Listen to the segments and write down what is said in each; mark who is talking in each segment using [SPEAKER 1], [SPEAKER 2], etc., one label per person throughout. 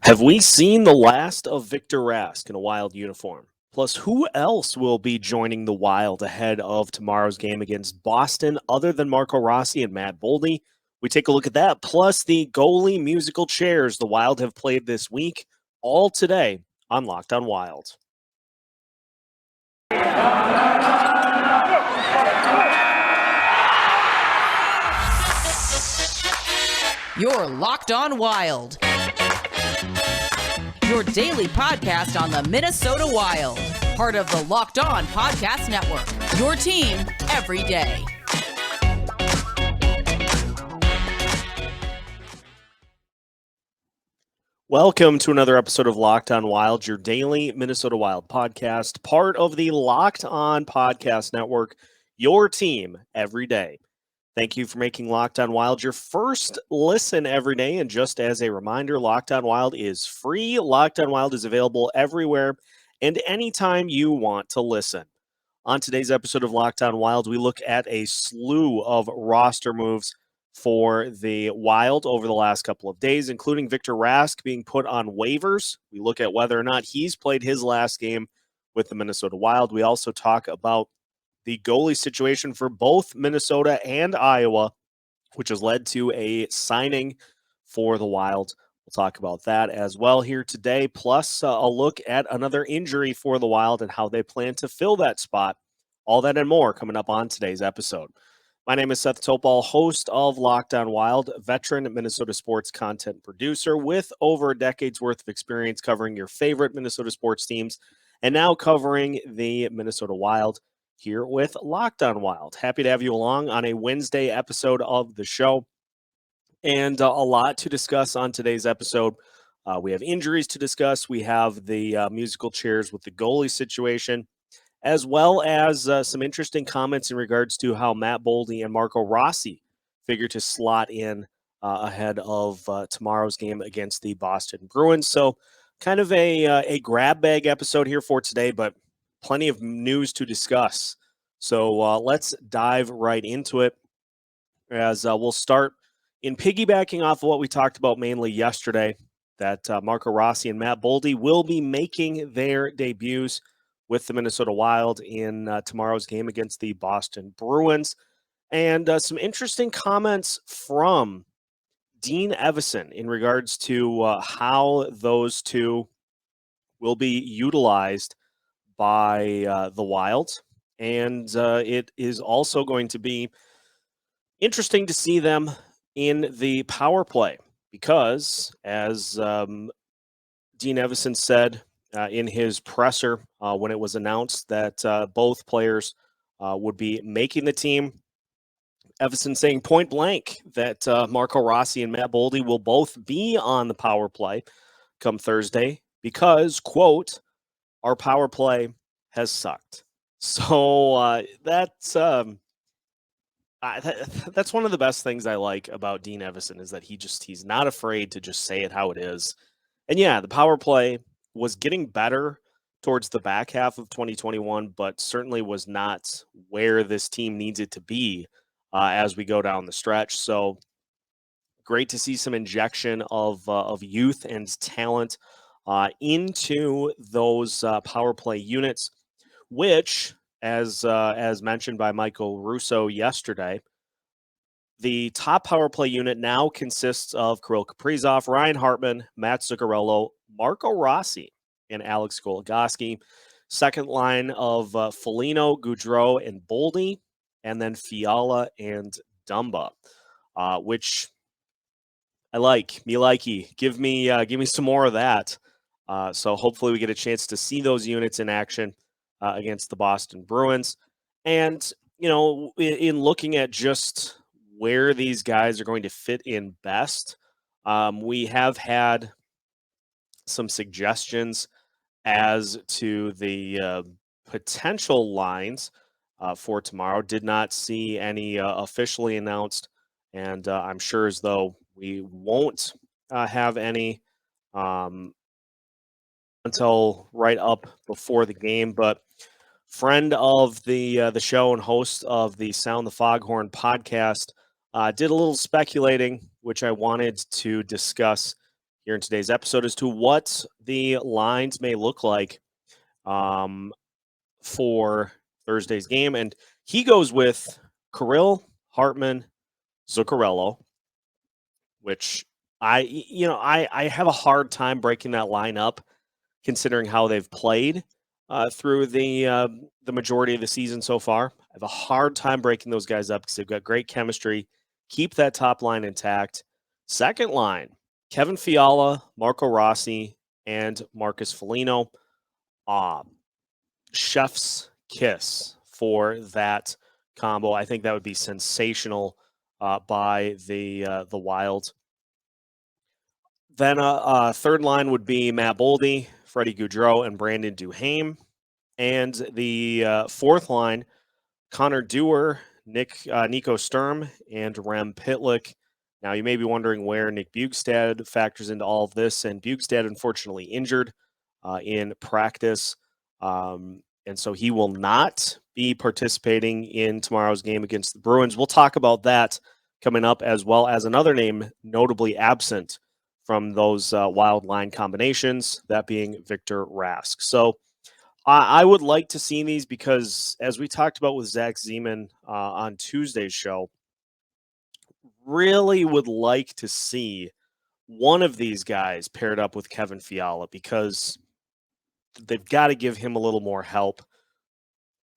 [SPEAKER 1] Have we seen the last of Victor Rask in a Wild uniform? Plus, who else will be joining the Wild ahead of tomorrow's game against Boston other than Marco Rossi and Matt Boldy? We take a look at that, plus the goalie musical chairs the Wild have played this week, all today on Locked on Wild.
[SPEAKER 2] You're Locked on Wild, your daily podcast on the Minnesota Wild, part of the Locked On Podcast Network, your team every day.
[SPEAKER 1] Welcome to another episode of Locked on Wild, your daily Minnesota Wild podcast, part of the Locked On Podcast Network, your team every day. Thank you for making Locked on Wild your first listen every day. And just as a reminder, Locked on Wild is free. Locked on Wild is available everywhere and anytime you want to listen. On today's episode of Locked on Wild, we look at a slew of roster moves for the Wild over the last couple of days, including Victor Rask being put on waivers. We look at whether or not he's played his last game with the Minnesota Wild. We also talk about the goalie situation for both Minnesota and Iowa, which has led to a signing for the Wild. We'll talk about that as well here today, plus a look at another injury for the Wild and how they plan to fill that spot. All that and more coming up on today's episode. My name is Seth Topal, host of Locked on Wild, veteran Minnesota sports content producer with over a decade's worth of experience covering your favorite Minnesota sports teams and now covering the Minnesota Wild here with Locked on Wild. Happy to have you along on a Wednesday episode of the show. And a lot to discuss on today's episode. We have injuries to discuss. We have the musical chairs with the goalie situation, as well as some interesting comments in regards to how Matt Boldy and Marco Rossi figure to slot in ahead of tomorrow's game against the Boston Bruins. So kind of a grab bag episode here for today, but plenty of news to discuss. So let's dive right into it as we'll start in piggybacking off of what we talked about mainly yesterday, that Marco Rossi and Matt Boldy will be making their debuts with the Minnesota Wild in tomorrow's game against the Boston Bruins. And some interesting comments from Dean Evason in regards to how those two will be utilized by the Wild. And it is also going to be interesting to see them in the power play because, as Dean Evason said in his presser when it was announced that both players would be making the team, Evason saying point blank that Marco Rossi and Matt Boldy will both be on the power play come Thursday because, quote, our power play has sucked. So that's one of the best things I like about Dean Evason is that he's not afraid to just say it how it is. And yeah, the power play was getting better towards the back half of 2021, but certainly was not where this team needs it to be as we go down the stretch. So great to see some injection of youth and talent into those power play units, which, as mentioned by Michael Russo yesterday, the top power play unit now consists of Kirill Kaprizov, Ryan Hartman, Matt Zuccarello, Marco Rossi, and Alex Goligoski. Second line of Foligno, Gaudreau, and Boldy, and then Fiala and Dumba, which I like. Me likey. Give me some more of that. So hopefully we get a chance to see those units in action against the Boston Bruins. And, in looking at just where these guys are going to fit in best, we have had some suggestions as to the potential lines for tomorrow. Did not see any officially announced, and I'm sure as though we won't have any until right up before the game. But friend of the show and host of the Sound the Foghorn podcast did a little speculating, which I wanted to discuss here in today's episode as to what the lines may look like for Thursday's game. And he goes with Kirill, Hartman, Zuccarello, which I have a hard time breaking that line up considering how they've played through the majority of the season so far. I have a hard time breaking those guys up because they've got great chemistry. Keep that top line intact. Second line, Kevin Fiala, Marco Rossi, and Marcus Foligno. Chef's kiss for that combo. I think that would be sensational by the Wild. Then third line would be Matt Boldy, Freddie Gaudreau, and Brandon Duhaime. And the fourth line, Connor Dewar, Nico Sturm, and Rem Pitlick. Now, you may be wondering where Nick Bjugstad factors into all of this, and Bjugstad, unfortunately, injured in practice, and so he will not be participating in tomorrow's game against the Bruins. We'll talk about that coming up, as well as another name notably absent from those Wild line combinations, that being Victor Rask. So I would like to see these because, as we talked about with Zach Zeman on Tuesday's show, really would like to see one of these guys paired up with Kevin Fiala because they've got to give him a little more help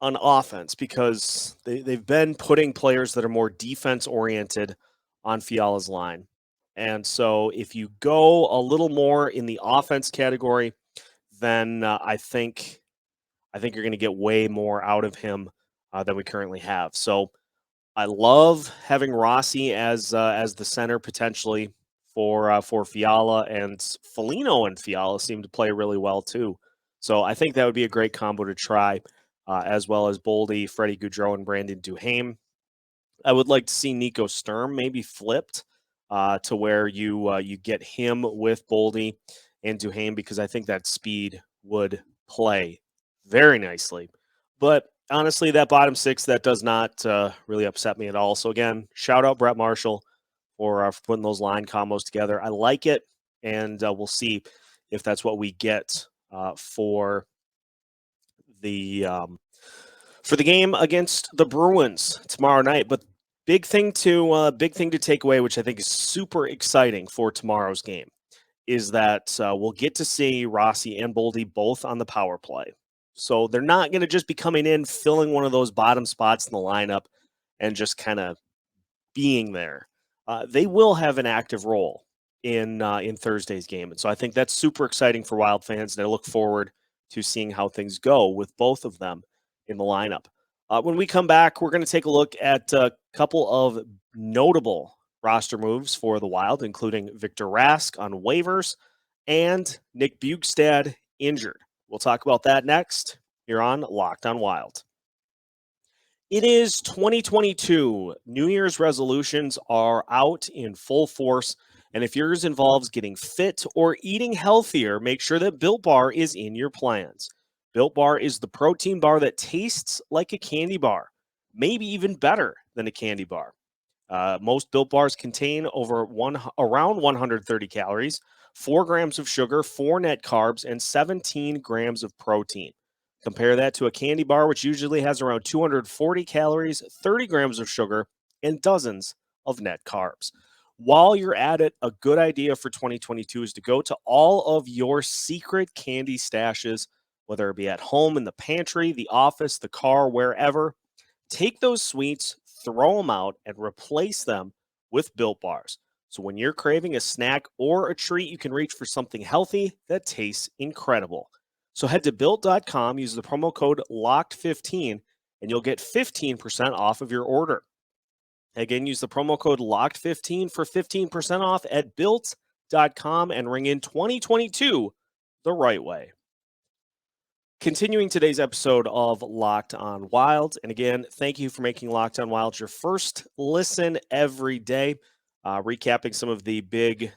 [SPEAKER 1] on offense because they've been putting players that are more defense-oriented on Fiala's line. And so if you go a little more in the offense category, then I think you're going to get way more out of him than we currently have. So I love having Rossi as the center potentially for Fiala, and Foligno and Fiala seem to play really well too. So I think that would be a great combo to try, as well as Boldy, Freddie Gaudreau, and Brandon Duhaime. I would like to see Nico Sturm maybe flipped to where you get him with Boldy and Duhaime because I think that speed would play very nicely. But honestly, that bottom six, that does not really upset me at all. So again, shout out Brett Marshall for putting those line combos together. I like it, and we'll see if that's what we get for the game against the Bruins tomorrow night. But big thing to take away, which I think is super exciting for tomorrow's game, is that we'll get to see Rossi and Boldy both on the power play. So they're not going to just be coming in, filling one of those bottom spots in the lineup and just kind of being there. They will have an active role in Thursday's game. And so I think that's super exciting for Wild fans, and I look forward to seeing how things go with both of them in the lineup. When we come back, we're going to take a look at a couple of notable roster moves for the Wild, including Victor Rask on waivers and Nick Bjugstad injured. We'll talk about that next here on Locked on Wild. It is 2022. New Year's resolutions are out in full force, and if yours involves getting fit or eating healthier, make sure that Built Bar is in your plans. Built Bar is the protein bar that tastes like a candy bar, maybe even better than a candy bar. Most Built Bars contain around 130 calories, 4 grams of sugar, 4 net carbs, and 17 grams of protein. Compare that to a candy bar, which usually has around 240 calories, 30 grams of sugar, and dozens of net carbs. While you're at it, a good idea for 2022 is to go to all of your secret candy stashes, whether it be at home, in the pantry, the office, the car, wherever. Take those sweets, throw them out, and replace them with Built Bars. So when you're craving a snack or a treat, you can reach for something healthy that tastes incredible. So head to Built.com, use the promo code LOCKED15, and you'll get 15% off of your order. Again, use the promo code LOCKED15 for 15% off at Built.com and ring in 2022 the right way. Continuing today's episode of Locked on Wild. And again, thank you for making Locked on Wild your first listen every day. Recapping some of the big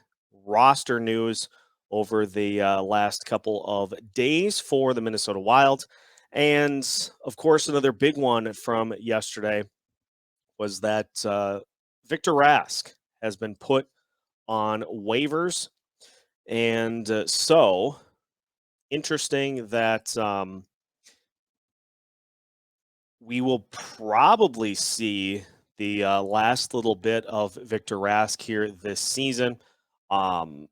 [SPEAKER 1] roster news over the last couple of days for the Minnesota Wild. And, of course, another big one from yesterday was that Victor Rask has been put on waivers. And so interesting that we will probably see the last little bit of Victor Rask here this season. Um,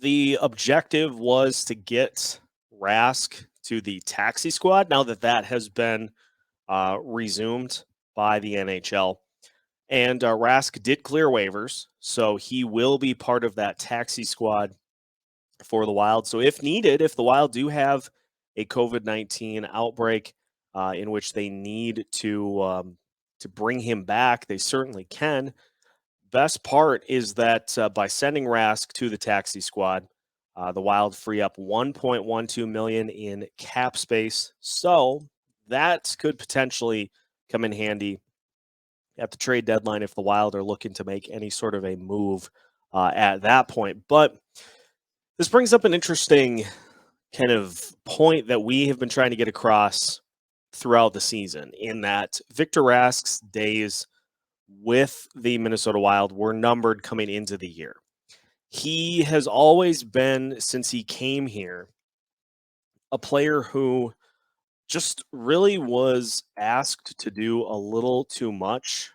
[SPEAKER 1] the objective was to get Rask to the taxi squad now that that has been resumed by the NHL. And Rask did clear waivers, so he will be part of that taxi squad for the Wild. So if needed, if the Wild do have a COVID-19 outbreak in which they need to bring him back, they certainly can. Best part is that by sending Rask to the taxi squad, the Wild free up 1.12 million in cap space. So that could potentially come in handy at the trade deadline if the Wild are looking to make any sort of a move at that point. But this brings up an interesting kind of point that we have been trying to get across throughout the season, in that Victor Rask's days with the Minnesota Wild were numbered coming into the year. He has always been, since he came here, a player who just really was asked to do a little too much.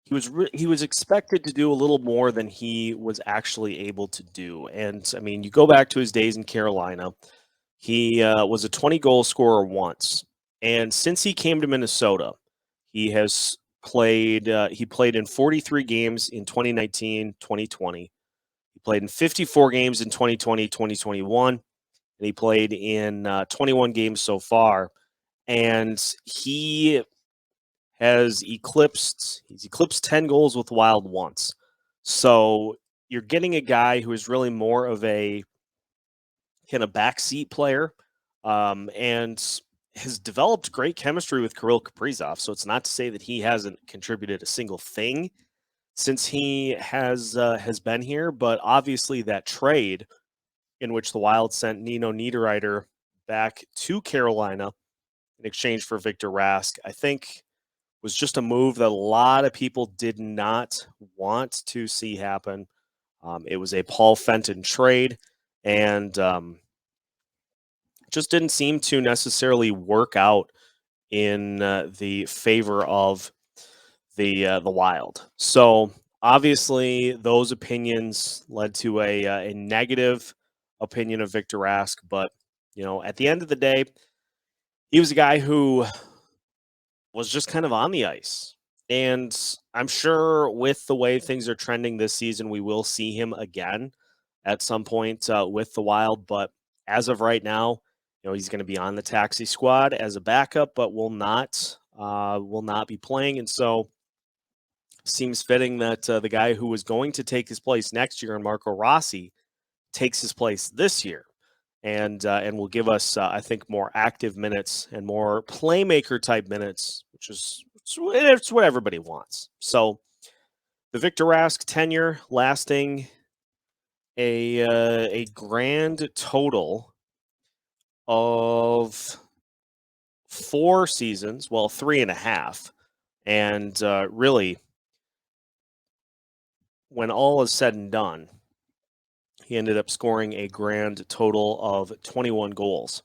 [SPEAKER 1] He was expected to do a little more than he was actually able to do. And I mean, you go back to his days in Carolina, he was a 20 goal scorer once. And since he came to Minnesota, he has played he played in 43 games in 2019, 2020. He played in 54 games in 2020, 2021, and he played in 21 games so far. And he's eclipsed 10 goals with Wild once. So you're getting a guy who is really more of a kind of backseat player, and has developed great chemistry with Kirill Kaprizov. So it's not to say that he hasn't contributed a single thing since he has been here, but obviously that trade in which the Wild sent Nino Niederreiter back to Carolina in exchange for Victor Rask, I think was just a move that a lot of people did not want to see happen. It was a Paul Fenton trade, and just didn't seem to necessarily work out in the favor of the Wild. So obviously, those opinions led to a negative opinion of Victor Rask. But at the end of the day, he was a guy who was just kind of on the ice. And I'm sure with the way things are trending this season, we will see him again at some point with the Wild. But as of right now, he's going to be on the taxi squad as a backup, but will not be playing. And so seems fitting that the guy who was going to take his place next year, and Marco Rossi, takes his place this year, and will give us, I think, more active minutes and more playmaker type minutes, which is it's what everybody wants. So the Victor Rask tenure lasting a grand total of 4 seasons, well, 3.5, and really, when all is said and done, he ended up scoring a grand total of 21 goals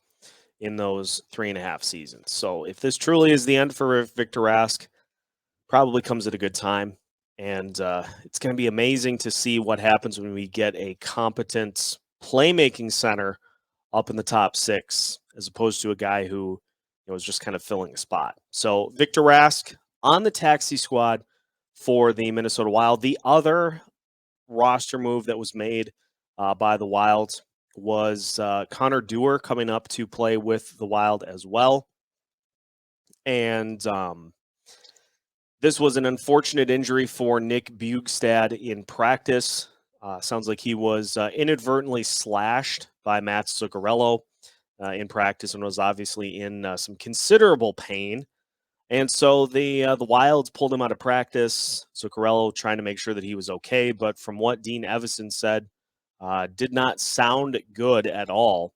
[SPEAKER 1] in those 3.5 seasons. So if this truly is the end for Victor Rask, probably comes at a good time. And it's going to be amazing to see what happens when we get a competent playmaking center up in the top 6, as opposed to a guy who is just kind of filling a spot. So Victor Rask on the taxi squad for the Minnesota Wild. The other roster move that was made by the Wild was Connor Dewar coming up to play with the Wild as well. And this was an unfortunate injury for Nick Bjugstad in practice. Sounds like he was inadvertently slashed by Matt Zuccarello in practice, and was obviously in some considerable pain. And so the Wilds pulled him out of practice. Zuccarello trying to make sure that he was okay, but from what Dean Evason said, did not sound good at all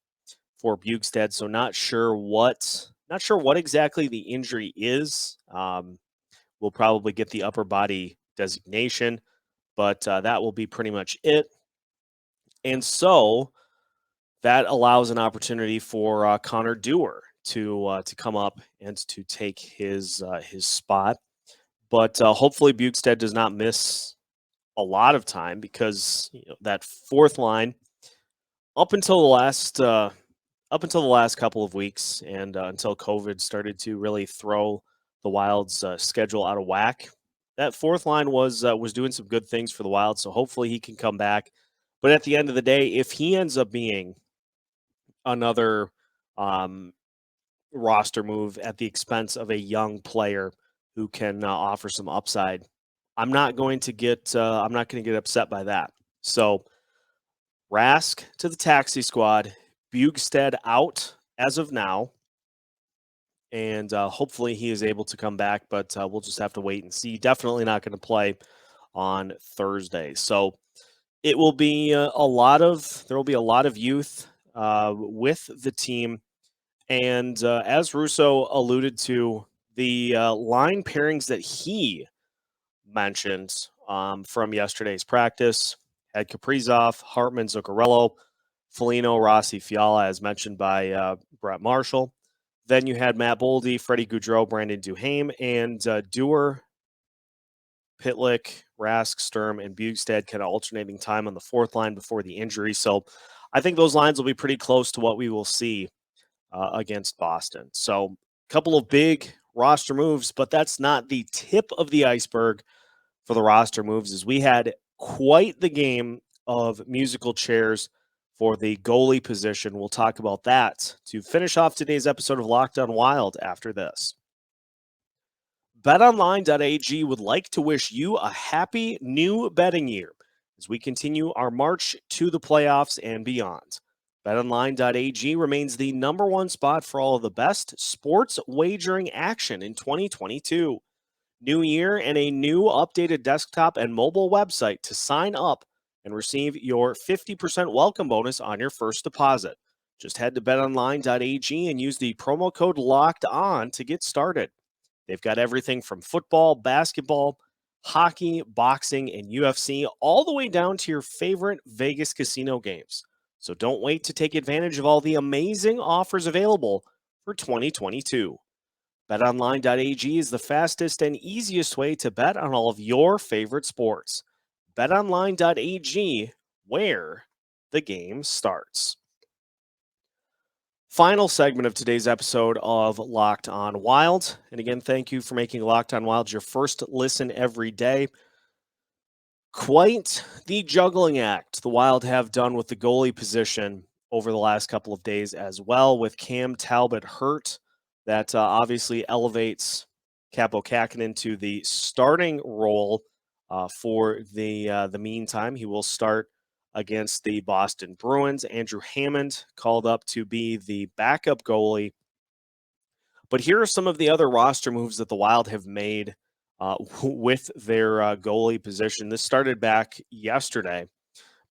[SPEAKER 1] for Bjugstad. So not sure what exactly the injury is. We'll probably get the upper body designation, but that will be pretty much it. And so that allows an opportunity for Connor Dewar to come up and to take his spot. But hopefully Bjugstad does not miss a lot of time, because that fourth line up until the last couple of weeks, and until COVID started to really throw the Wild's schedule out of whack, that fourth line was doing some good things for the Wild. So hopefully he can come back. But at the end of the day, if he ends up being another um, roster move at the expense of a young player who can offer some upside, I'm not going to get upset by that. So Rask to the taxi squad, Bjugstad out as of now, and hopefully he is able to come back. But we'll just have to wait and see. Definitely not going to play on Thursday. So it will be there will be a lot of youth with the team. And as Russo alluded to, the line pairings that he mentioned from yesterday's practice had Kaprizov, Hartman, Zuccarello, Foligno, Rossi, Fiala, as mentioned by Brett Marshall. Then you had Matt Boldy, Freddie Gaudreau, Brandon Duhaime, and Dewar, Pitlick, Rask, Sturm, and Bjugstad kind of alternating time on the fourth line before the injury. So I think those lines will be pretty close to what we will see against Boston. So a couple of big roster moves, but that's not the tip of the iceberg for the roster moves, as we had quite the game of musical chairs for the goalie position. We'll talk about that to finish off today's episode of Locked On Wild after this. BetOnline.ag would like to wish you a happy new betting year as we continue our march to the playoffs and beyond. BetOnline.ag remains the number one spot for all of the best sports wagering action in 2022. New year and a new updated desktop and mobile website to sign up and receive your 50% welcome bonus on your first deposit. Just head to betonline.ag and use the promo code LOCKEDON to get started. They've got everything from football, basketball, hockey, boxing, and UFC, all the way down to your favorite Vegas casino games. So don't wait to take advantage of all the amazing offers available for 2022. BetOnline.ag is the fastest and easiest way to bet on all of your favorite sports. BetOnline.ag, where the game starts. Final segment of today's episode of Locked On Wild. And again, thank you for making Locked On Wild your first listen every day. Quite the juggling act the Wild have done with the goalie position over the last couple of days as well, with Cam Talbot hurt. That obviously elevates Capo Kähkönen to the starting role for the meantime. He will start against the Boston Bruins. Andrew Hammond called up to be the backup goalie. But here are some of the other roster moves that the Wild have made with their goalie position. This started back yesterday.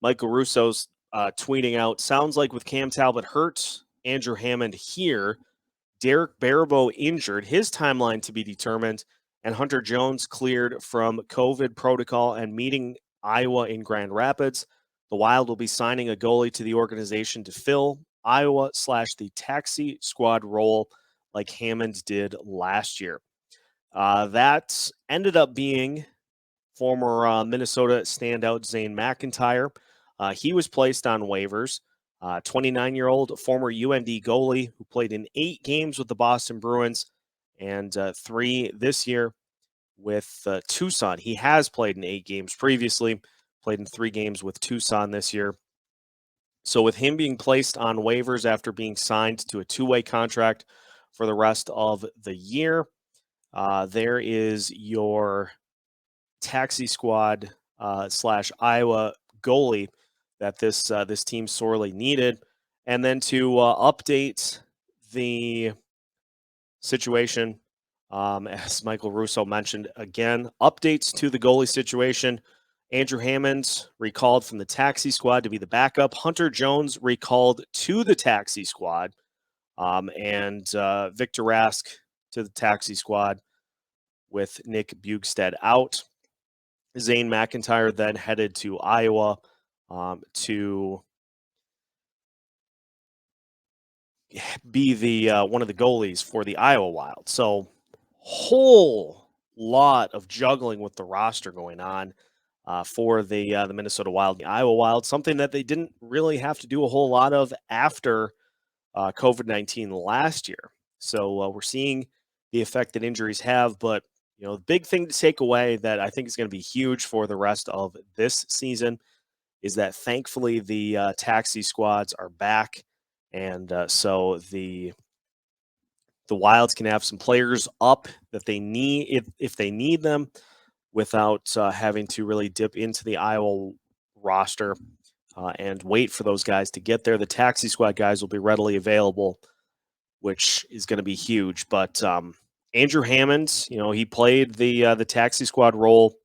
[SPEAKER 1] Michael Russo's tweeting out, sounds like with Cam Talbot hurt, Andrew Hammond here, Derek Baribeau injured, his timeline to be determined, and Hunter Jones cleared from COVID protocol and meeting Iowa in Grand Rapids. The Wild will be signing a goalie to the organization to fill Iowa/the taxi squad role like Hammond did last year. That ended up being former Minnesota standout Zane McIntyre. He was placed on waivers. 29-year-old former UND goalie who played in 8 games with the Boston Bruins and 3 this year with Tucson. He has played in 8 games previously, played in 3 games with Tucson this year. So with him being placed on waivers after being signed to a 2-way contract for the rest of the year, there is your taxi squad / Iowa goalie that this team sorely needed. And then to update the situation, as Michael Russo mentioned, again, updates to the goalie situation. Andrew Hammond recalled from the taxi squad to be the backup. Hunter Jones recalled to the taxi squad. And Victor Rask to the taxi squad with Nick Bjugstad out. Zane McIntyre then headed to Iowa to be the one of the goalies for the Iowa Wild. So whole lot of juggling with the roster going on for the Minnesota Wild, the Iowa Wild, something that they didn't really have to do a whole lot of after COVID-19 last year. So we're seeing the effect that injuries have, but the big thing to take away that I think is going to be huge for the rest of this season is that thankfully the taxi squads are back, and so the Wilds can have some players up that they need if they need them without having to really dip into the Iowa roster and wait for those guys to get there. The taxi squad guys will be readily available, which is going to be huge. But Andrew Hammond, he played the taxi squad role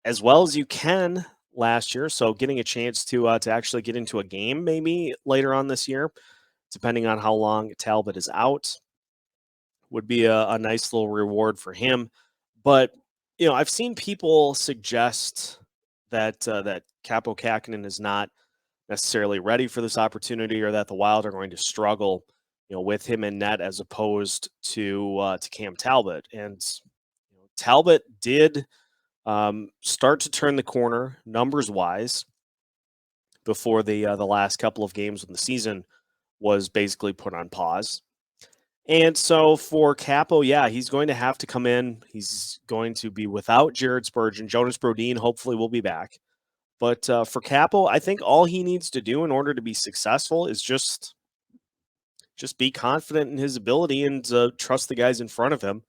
[SPEAKER 1] as well as you can last year. So getting a chance to actually get into a game maybe later on this year, depending on how long Talbot is out, would be a nice little reward for him. But I've seen people suggest that that Capo Kakinen is not necessarily ready for this opportunity, or that the Wild are going to struggle, with him in net as opposed to Cam Talbot. And Talbot did start to turn the corner numbers wise before the last couple of games when the season was basically put on pause. And so for Capo, yeah, he's going to have to come in. He's going to be without Jared Spurgeon. Jonas Brodin hopefully will be back. But for Capo, I think all he needs to do in order to be successful is just be confident in his ability and trust the guys in front of him.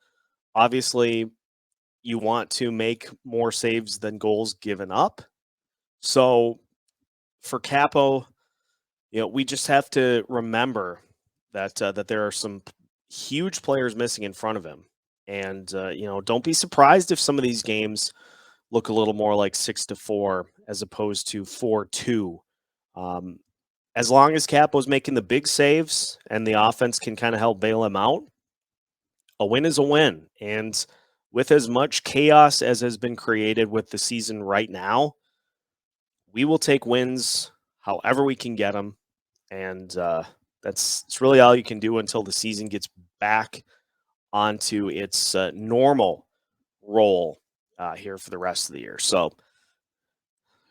[SPEAKER 1] Obviously, you want to make more saves than goals given up. So for Capo, we just have to remember that that there are some huge players missing in front of him. And, don't be surprised if some of these games look a little more like 6-4 as opposed to 4-2. As long as Capo's making the big saves and the offense can kind of help bail him out, a win is a win. And with as much chaos as has been created with the season right now, we will take wins however we can get them. And it's really all you can do until the season gets back onto its normal role here for the rest of the year. So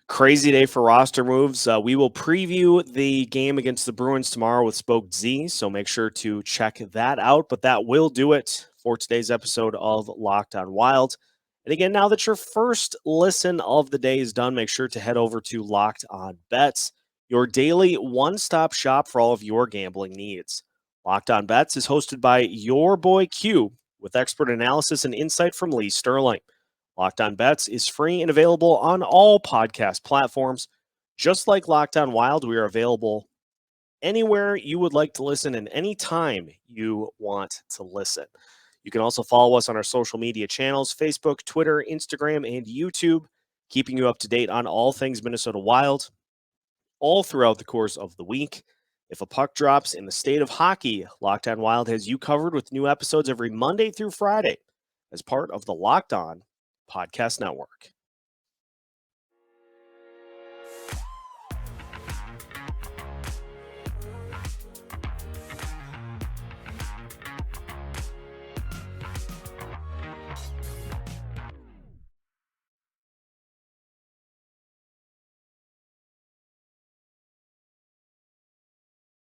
[SPEAKER 1] crazy day for roster moves. We will preview the game against the Bruins tomorrow with Spoke Z, so make sure to check that out. But that will do it for today's episode of Locked On Wild. And again, now that your first listen of the day is done, make sure to head over to Locked On Bets, your daily one-stop shop for all of your gambling needs. Locked On Bets is hosted by your boy Q, with expert analysis and insight from Lee Sterling. Locked On Bets is free and available on all podcast platforms. Just like Locked On Wild, we are available anywhere you would like to listen and anytime you want to listen. You can also follow us on our social media channels, Facebook, Twitter, Instagram, and YouTube, keeping you up to date on all things Minnesota Wild all throughout the course of the week. If a puck drops in the state of hockey, Locked On Wild has you covered with new episodes every Monday through Friday as part of the Locked On Podcast Network.